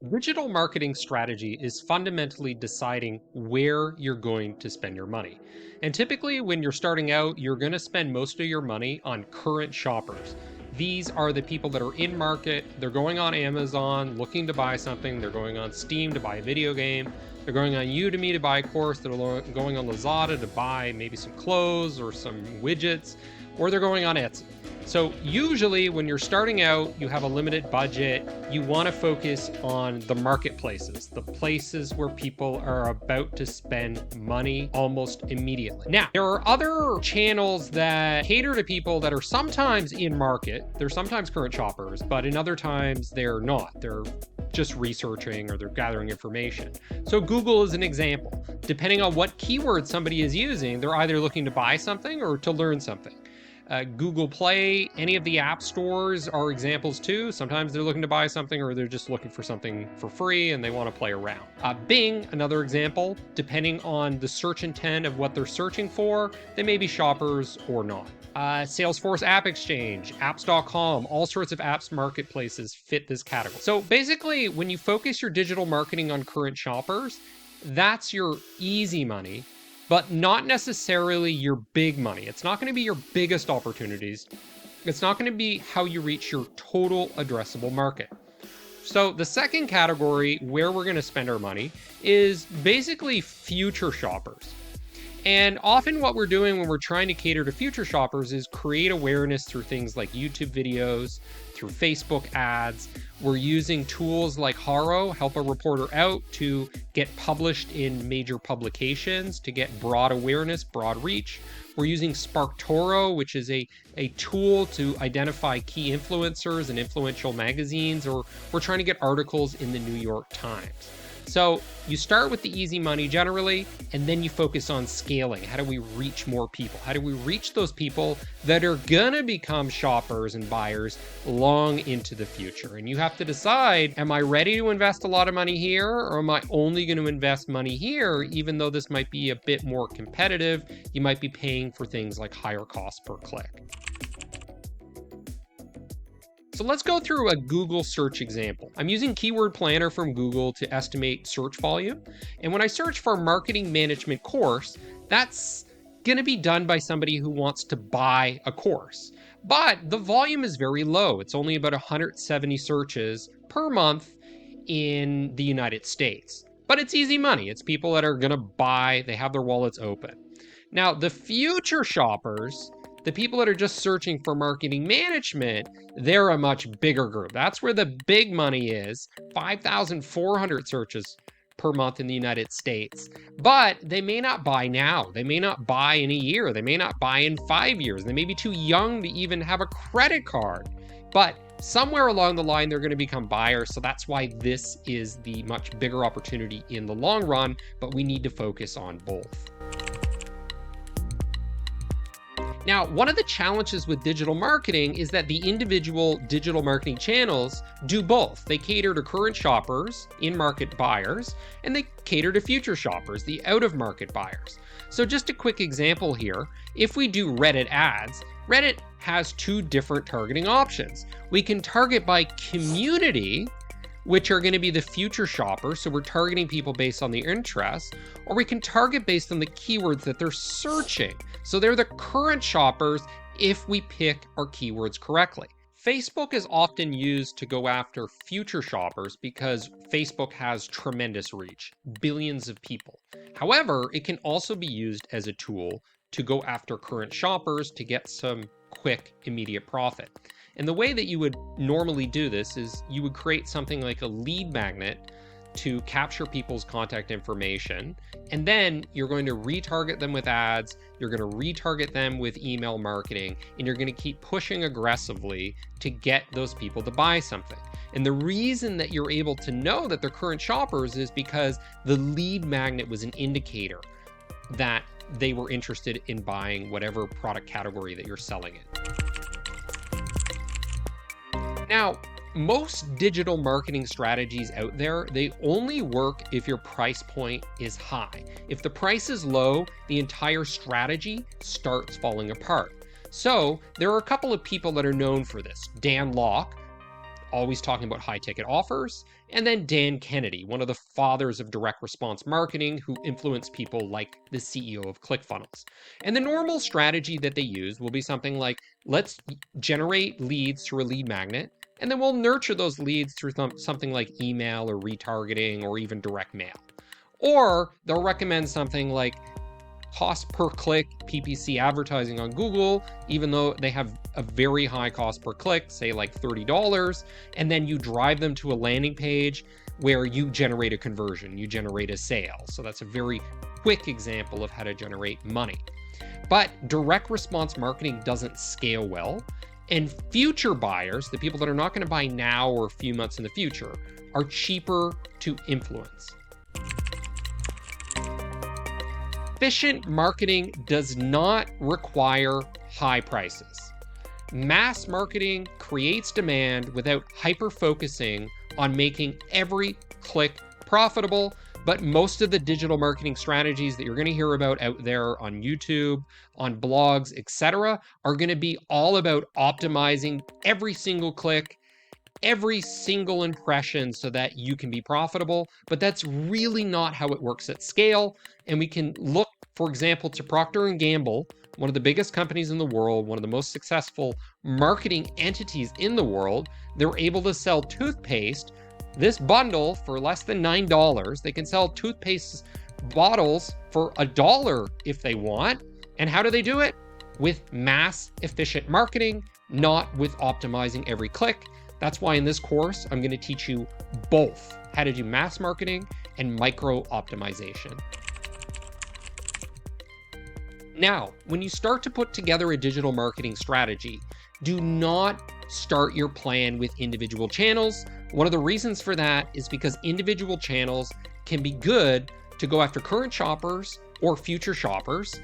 Digital marketing strategy is fundamentally deciding where you're going to spend your money. And typically, when you're starting out, you're going to spend most of your money on current shoppers. These are the people that are in market. They're going on Amazon looking to buy something. They're going on Steam to buy a video game. They're going on Udemy to buy a course. They're going on Lazada to buy maybe some clothes or some widgets, or they're going on Etsy. So usually when you're starting out, you have a limited budget, you want to focus on the marketplaces, the places where people are about to spend money almost immediately. Now, there are other channels that cater to people that are sometimes in market. They're sometimes current shoppers, but in other times they're not. They're just researching or they're gathering information. So Google is an example. Depending on what keyword somebody is using, they're either looking to buy something or to learn something. Google Play, any of the app stores are examples too. Sometimes they're looking to buy something or they're just looking for something for free and they want to play around. Bing, another example, depending on the search intent of what they're searching for, they may be shoppers or not. Salesforce App Exchange, apps.com, all sorts of apps marketplaces fit this category. So basically, when you focus your digital marketing on current shoppers, that's your easy money, but not necessarily your big money. It's not going to be your biggest opportunities. It's not going to be how you reach your total addressable market. So the second category where we're going to spend our money is basically future shoppers. And often what we're doing when we're trying to cater to future shoppers is create awareness through things like YouTube videos, through Facebook ads. We're using tools like Haro, Help a Reporter Out, to get published in major publications, to get broad awareness, broad reach. We're using SparkToro, which is a tool to identify key influencers and influential magazines, or we're trying to get articles in the New York Times. So you start with the easy money generally, and then you focus on scaling. How do we reach more people? How do we reach those people that are gonna become shoppers and buyers long into the future? And you have to decide, am I ready to invest a lot of money here, or am I only gonna invest money here, even though this might be a bit more competitive? You might be paying for things like higher cost per click. So let's go through a Google search example. I'm using Keyword Planner from Google to estimate search volume. And when I search for marketing management course, that's gonna be done by somebody who wants to buy a course. But the volume is very low. It's only about 170 searches per month in the United States. But it's easy money. It's people that are gonna buy, they have their wallets open. Now, the future shoppers, the people that are just searching for marketing management, they're a much bigger group. That's where the big money is, 5,400 searches per month in the United States. But they may not buy now. They may not buy in a year. They may not buy in 5 years. They may be too young to even have a credit card. But somewhere along the line, they're going to become buyers. So that's why this is the much bigger opportunity in the long run, but we need to focus on both. Now, one of the challenges with digital marketing is that the individual digital marketing channels do both. They cater to current shoppers, in-market buyers, and they cater to future shoppers, the out-of-market buyers. So just a quick example here, if we do Reddit ads, Reddit has two different targeting options. We can target by community, which are going to be the future shoppers, so we're targeting people based on their interests, or we can target based on the keywords that they're searching. So they're the current shoppers if we pick our keywords correctly. Facebook is often used to go after future shoppers because Facebook has tremendous reach, billions of people. However, it can also be used as a tool to go after current shoppers to get some quick, immediate profit. And the way that you would normally do this is you would create something like a lead magnet to capture people's contact information, and then you're going to retarget them with ads, you're going to retarget them with email marketing, and you're going to keep pushing aggressively to get those people to buy something. And the reason that you're able to know that they're current shoppers is because the lead magnet was an indicator that they were interested in buying whatever product category that you're selling in. Now, most digital marketing strategies out there, they only work if your price point is high. If the price is low, the entire strategy starts falling apart. So there are a couple of people that are known for this. Dan Lok, always talking about high ticket offers. And then Dan Kennedy, one of the fathers of direct response marketing, who influenced people like the CEO of ClickFunnels. And the normal strategy that they use will be something like, let's generate leads through a lead magnet, and then we'll nurture those leads through something like email or retargeting or even direct mail. Or they'll recommend something like cost per click PPC advertising on Google, even though they have a very high cost per click, say like $30, and then you drive them to a landing page where you generate a conversion, you generate a sale. So that's a very quick example of how to generate money. But direct response marketing doesn't scale well, and future buyers, the people that are not going to buy now or a few months in the future, are cheaper to influence. Efficient marketing does not require high prices. Mass marketing creates demand without hyper-focusing on making every click profitable, but most of the digital marketing strategies that you're going to hear about out there on YouTube, on blogs, etc., are going to be all about optimizing every single click, every single impression so that you can be profitable, but that's really not how it works at scale. And we can look, for example, to Procter & Gamble, one of the biggest companies in the world, one of the most successful marketing entities in the world. They're able to sell toothpaste, this bundle, for less than $9. They can sell toothpaste bottles for $1 if they want. And how do they do it? With mass efficient marketing, not with optimizing every click. That's why in this course, I'm going to teach you both how to do mass marketing and micro optimization. Now, when you start to put together a digital marketing strategy, do not start your plan with individual channels. One of the reasons for that is because individual channels can be good to go after current shoppers or future shoppers,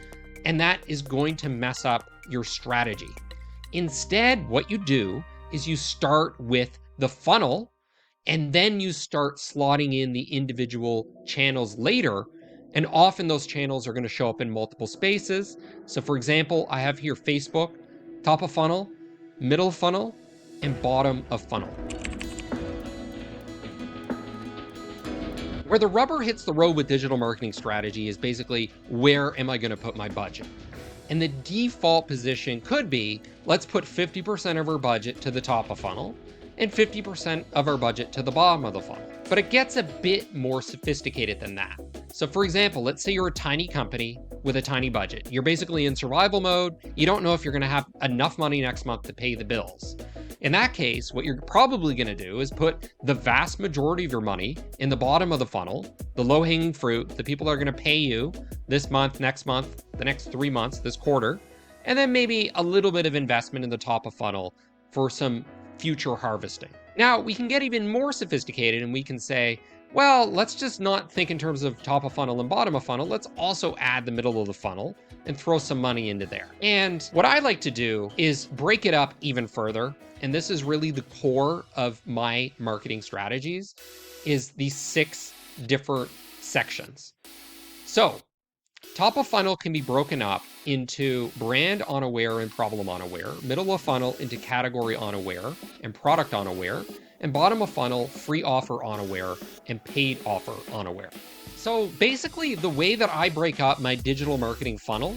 and that is going to mess up your strategy. Instead, what you do is you start with the funnel, and then you start slotting in the individual channels later. And often those channels are going to show up in multiple spaces. So for example, I have here Facebook, top of funnel, middle of funnel, and bottom of funnel. Where the rubber hits the road with digital marketing strategy is basically, where am I going to put my budget? And the default position could be, let's put 50% of our budget to the top of funnel and 50% of our budget to the bottom of the funnel. But it gets a bit more sophisticated than that. So for example, let's say you're a tiny company with a tiny budget. You're basically in survival mode. You don't know if you're going to have enough money next month to pay the bills. In that case, what you're probably going to do is put the vast majority of your money in the bottom of the funnel, the low-hanging fruit, the people that are going to pay you this month, the next 3 months, this quarter, and then maybe a little bit of investment in the top of funnel for some future harvesting. Now, we can get even more sophisticated and we can say, well, let's just not think in terms of top of funnel and bottom of funnel. Let's also add the middle of the funnel and throw some money into there. And what I like to do is break it up even further. And this is really the core of my marketing strategies, is these 6 different sections. So top of funnel can be broken up into brand unaware and problem unaware, middle of funnel into category unaware and product unaware, and bottom of funnel, free offer unaware and paid offer unaware. So basically the way that I break up my digital marketing funnel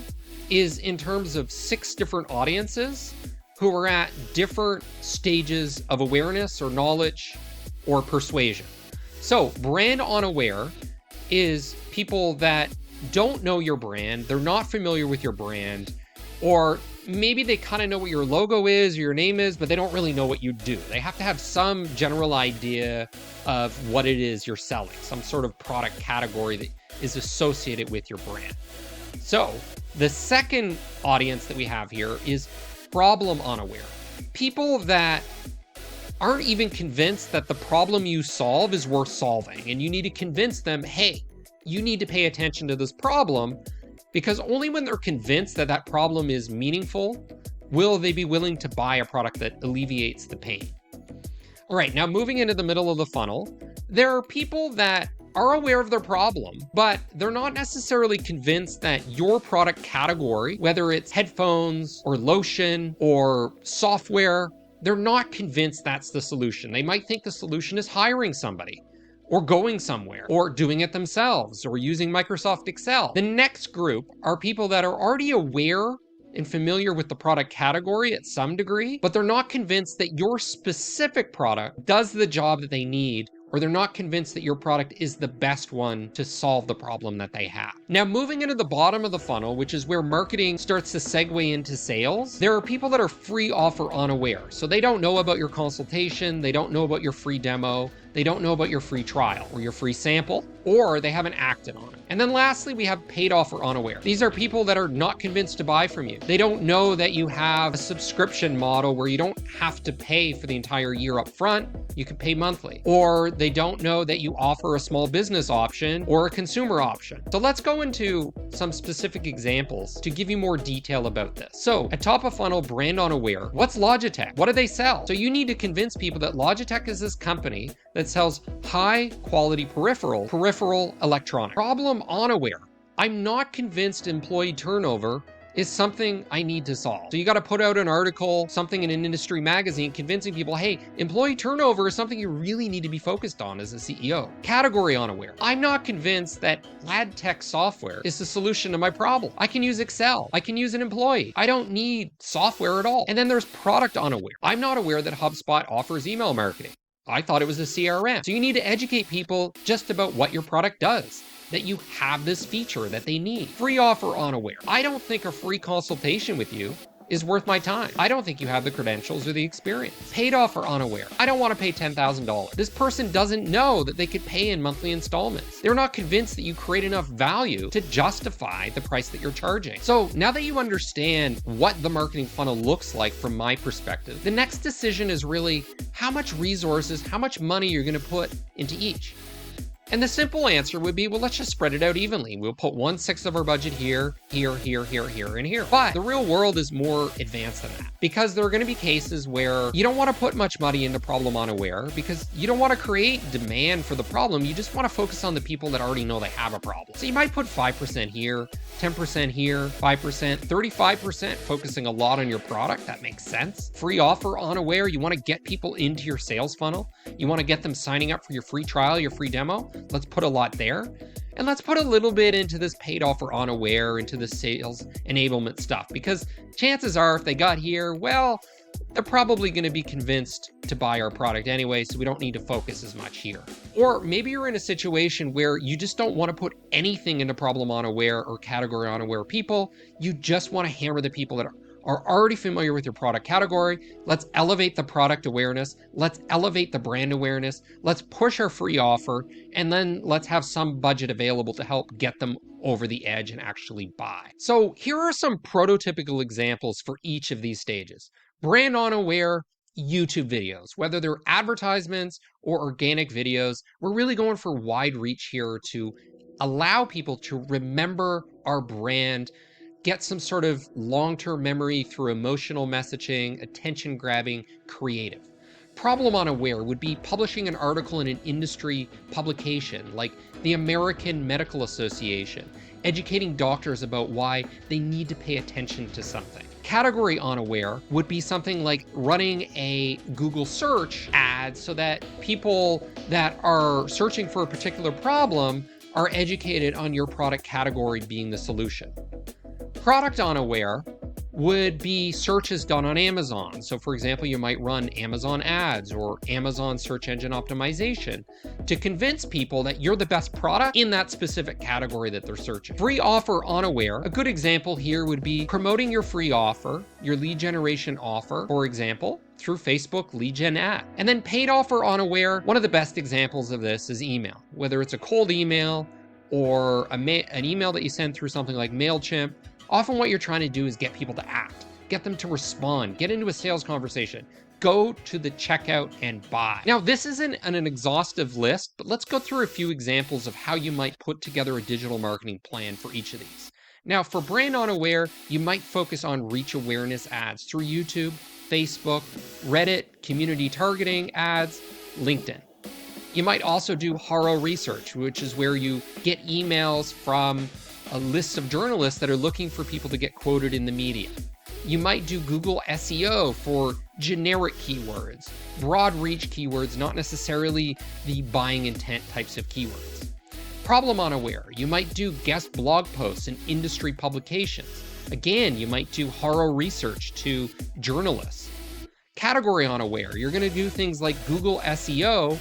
is in terms of 6 different audiences who are at different stages of awareness or knowledge or persuasion. So brand unaware is people that don't know your brand, they're not familiar with your brand, or maybe they kind of know what your logo is or your name is, but they don't really know what you do. They have to have some general idea of what it is you're selling, some sort of product category that is associated with your brand. So the second audience that we have here is problem unaware. People that aren't even convinced that the problem you solve is worth solving, and you need to convince them, hey, you need to pay attention to this problem, because only when they're convinced that that problem is meaningful will they be willing to buy a product that alleviates the pain. All right, now moving into the middle of the funnel, there are people that are aware of their problem, but they're not necessarily convinced that your product category, whether it's headphones or lotion or software they're not convinced that's the solution. They might think the solution is hiring somebody, or going somewhere, or doing it themselves, or using Microsoft Excel. The next group are people that are already aware and familiar with the product category at some degree, but they're not convinced that your specific product does the job that they need, or they're not convinced that your product is the best one to solve the problem that they have. Now, moving into the bottom of the funnel, which is where marketing starts to segue into sales, there are people that are free offer unaware. So they don't know about your consultation, they don't know about your free demo, they don't know about your free trial or your free sample, or they haven't acted on it. And then lastly, we have paid offer unaware. These are people that are not convinced to buy from you. They don't know that you have a subscription model where you don't have to pay for the entire year up front, you can pay monthly. Or they don't know that you offer a small business option or a consumer option. So let's go into some specific examples to give you more detail about this. So at top of funnel, brand unaware, what's Logitech? What do they sell? So you need to convince people that Logitech is this company that sells high quality peripheral electronics. Problem unaware. I'm not convinced employee turnover is something I need to solve. So you got to put out an article, something in an industry magazine, convincing people, hey, employee turnover is something you really need to be focused on as a CEO. Category unaware. I'm not convinced that lab tech software is the solution to my problem. I can use Excel. I can use an employee. I don't need software at all. And then there's product unaware. I'm not aware that HubSpot offers email marketing. I thought it was a CRM. So you need to educate people just about what your product does, that you have this feature that they need. Free offer unaware. I don't think a free consultation with you is worth my time. I don't think you have the credentials or the experience. Paid offer unaware. I don't want to pay $10,000. This person doesn't know that they could pay in monthly installments. They're not convinced that you create enough value to justify the price that you're charging. So now that you understand what the marketing funnel looks like from my perspective, the next decision is really how much resources, how much money you're going to put into each. And the simple answer would be, well, let's just spread it out evenly. We'll put 1/6 of our budget here, here, here, here, here, and here. But the real world is more advanced than that, because there are going to be cases where you don't want to put much money into problem unaware because you don't want to create demand for the problem. You just want to focus on the people that already know they have a problem. So you might put 5% here, 10% here, 5%, 35%, focusing a lot on your product. That makes sense. Free offer unaware. You want to get people into your sales funnel. You want to get them signing up for your free trial, your free demo. Let's put a lot there. And let's put a little bit into this paid offer unaware, into the sales enablement stuff, because chances are if they got here, well, they're probably going to be convinced to buy our product anyway, so we don't need to focus as much here. Or maybe you're in a situation where you just don't want to put anything into problem unaware or category unaware people. You just want to hammer the people that are already familiar with your product category. Let's elevate the product awareness. Let's elevate the brand awareness. Let's push our free offer. And then let's have some budget available to help get them over the edge and actually buy. So here are some prototypical examples for each of these stages. Brand unaware YouTube videos, whether they're advertisements or organic videos, we're really going for wide reach here to allow people to remember our brand, get some sort of long-term memory through emotional messaging, attention-grabbing, creative. Problem unaware would be publishing an article in an industry publication like the American Medical Association, educating doctors about why they need to pay attention to something. Category unaware would be something like running a Google search ad so that people that are searching for a particular problem are educated on your product category being the solution. Product unaware would be searches done on Amazon. So for example, you might run Amazon ads or Amazon search engine optimization to convince people that you're the best product in that specific category that they're searching. Free offer unaware. A good example here would be promoting your free offer, your lead generation offer, for example, through Facebook lead gen ad. And then paid offer unaware. One of the best examples of this is email, whether it's a cold email or an email that you send through something like MailChimp. Often what you're trying to do is get people to act, get them to respond, get into a sales conversation, go to the checkout and buy. Now, this isn't an exhaustive list, but let's go through a few examples of how you might put together a digital marketing plan for each of these. Now, for brand unaware, you might focus on reach awareness ads through YouTube, Facebook, Reddit, community targeting ads, LinkedIn. You might also do Haro research, which is where you get emails from a list of journalists that are looking for people to get quoted in the media. You might do Google SEO for generic keywords, broad reach keywords, not necessarily the buying intent types of keywords. Problem unaware, you might do guest blog posts in industry publications. Again, you might do horror research to journalists. Category unaware, you're going to do things like Google SEO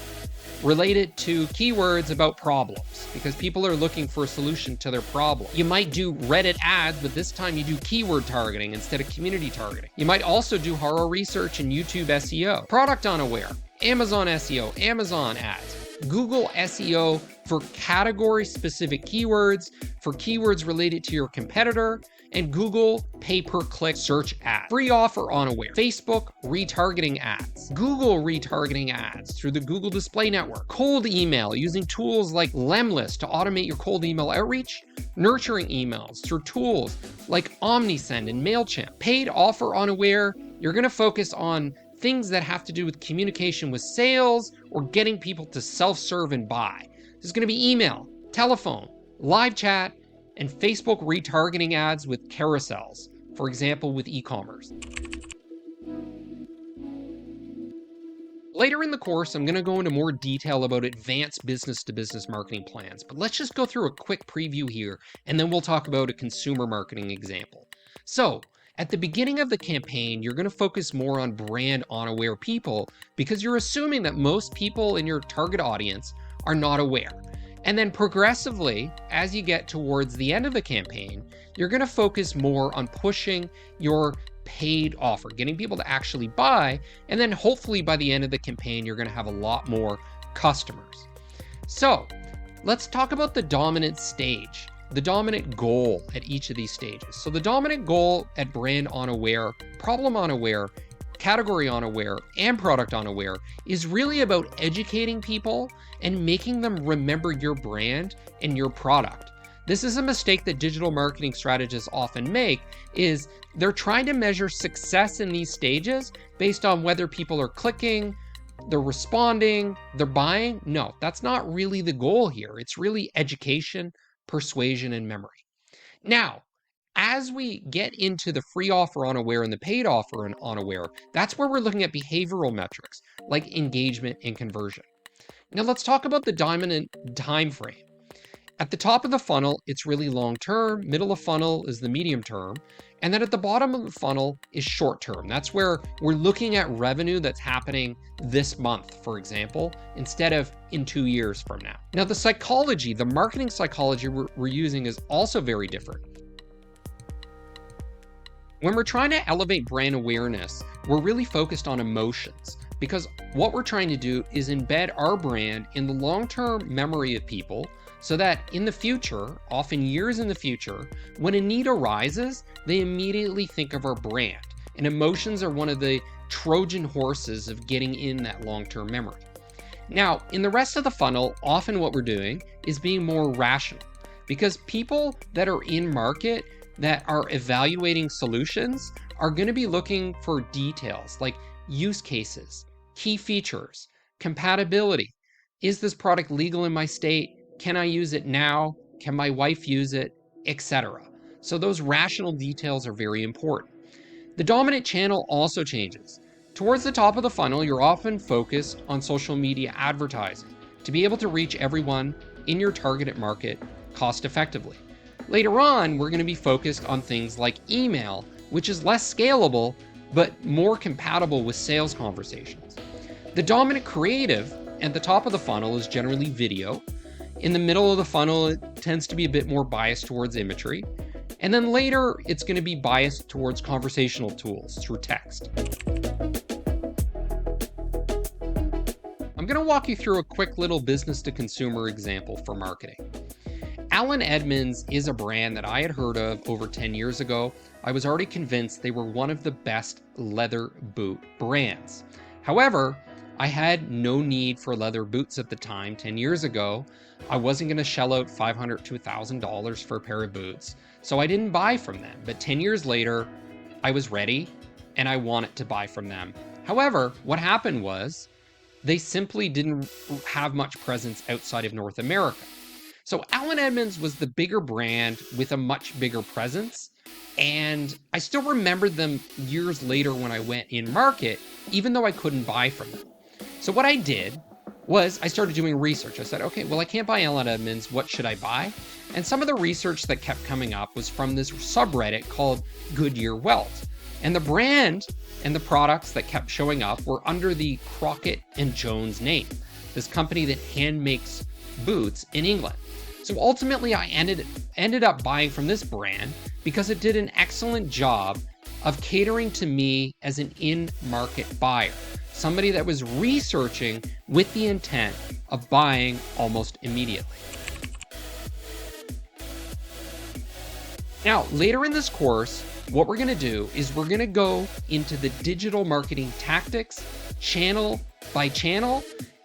related to keywords about problems because people are looking for a solution to their problem. You might do Reddit ads, but this time you do keyword targeting instead of community targeting. You might also do horror research and YouTube SEO. Product unaware, Amazon SEO, Amazon ads. Google SEO for category-specific keywords, for keywords related to your competitor, and Google pay-per-click search ads. Free offer unaware, Facebook retargeting ads, Google retargeting ads through the Google Display Network, cold email using tools like Lemlist to automate your cold email outreach, nurturing emails through tools like Omnisend and MailChimp. Paid offer unaware, you're going to focus on things that have to do with communication with sales or getting people to self-serve and buy. This is going to be email, telephone, live chat, and Facebook retargeting ads with carousels, for example, with e-commerce. Later in the course, I'm going to go into more detail about advanced business-to-business marketing plans, but let's just go through a quick preview here, and then we'll talk about a consumer marketing example. So, at the beginning of the campaign, you're going to focus more on brand unaware people because you're assuming that most people in your target audience are not aware. And then progressively, as you get towards the end of the campaign, you're going to focus more on pushing your paid offer, getting people to actually buy. And then hopefully by the end of the campaign, you're going to have a lot more customers. So let's talk about the dominant stage, the dominant goal at each of these stages. So the dominant goal at brand unaware, problem unaware, category unaware, and product unaware is really about educating people and making them remember your brand and your product. This is a mistake that digital marketing strategists often make, is they're trying to measure success in these stages based on whether people are clicking, they're responding, they're buying. No, that's not really the goal here. It's really education, persuasion, and memory. Now, as we get into the free offer unaware and the paid offer unaware, that's where we're looking at behavioral metrics like engagement and conversion. Now let's talk about the dominant time frame. At the top of the funnel, it's really long term, middle of funnel is the medium term, and then at the bottom of the funnel is short term. That's where we're looking at revenue that's happening this month, for example, instead of in 2 years from now. Now the psychology, the marketing psychology we're using is also very different. When we're trying to elevate brand awareness, we're really focused on emotions because what we're trying to do is embed our brand in the long-term memory of people so that in the future, often years in the future, when a need arises, they immediately think of our brand. And emotions are one of the Trojan horses of getting in that long-term memory. Now, in the rest of the funnel, often what we're doing is being more rational because people that are in market that are evaluating solutions are going to be looking for details like use cases, key features, compatibility. Is this product legal in my state? Can I use it now? Can my wife use it? Etc. So those rational details are very important. The dominant channel also changes. Towards the top of the funnel, you're often focused on social media advertising to be able to reach everyone in your targeted market cost effectively. Later on, we're going to be focused on things like email, which is less scalable, but more compatible with sales conversations. The dominant creative at the top of the funnel is generally video. In the middle of the funnel, it tends to be a bit more biased towards imagery. And then later, it's going to be biased towards conversational tools through text. I'm going to walk you through a quick little business to consumer example for marketing. Allen Edmonds is a brand that I had heard of over 10 years ago. I was already convinced they were one of the best leather boot brands. However, I had no need for leather boots at the time. 10 years ago, I wasn't going to shell out $500 to $1,000 for a pair of boots, so I didn't buy from them. But 10 years later, I was ready and I wanted to buy from them. However, what happened was they simply didn't have much presence outside of North America. So Allen Edmonds was the bigger brand with a much bigger presence, And I still remembered them years later when I went in market, even though I couldn't buy from them. So what I did was I started doing research. I said, okay, well, I can't buy Ellen Edmonds. What should I buy? And some of the research that kept coming up was from this subreddit called Goodyear Welt. And the brand and the products that kept showing up were under the Crockett and Jones name, this company that hand makes boots in England. So ultimately, I ended up buying from this brand because it did an excellent job of catering to me as an in-market buyer, somebody that was researching with the intent of buying almost immediately. Now, later in this course, what we're going to do is we're going to go into the digital marketing tactics, channel by channel,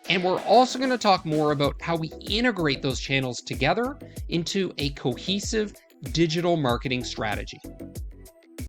and we're also going to talk more about how we integrate those channels together into a cohesive digital marketing strategy.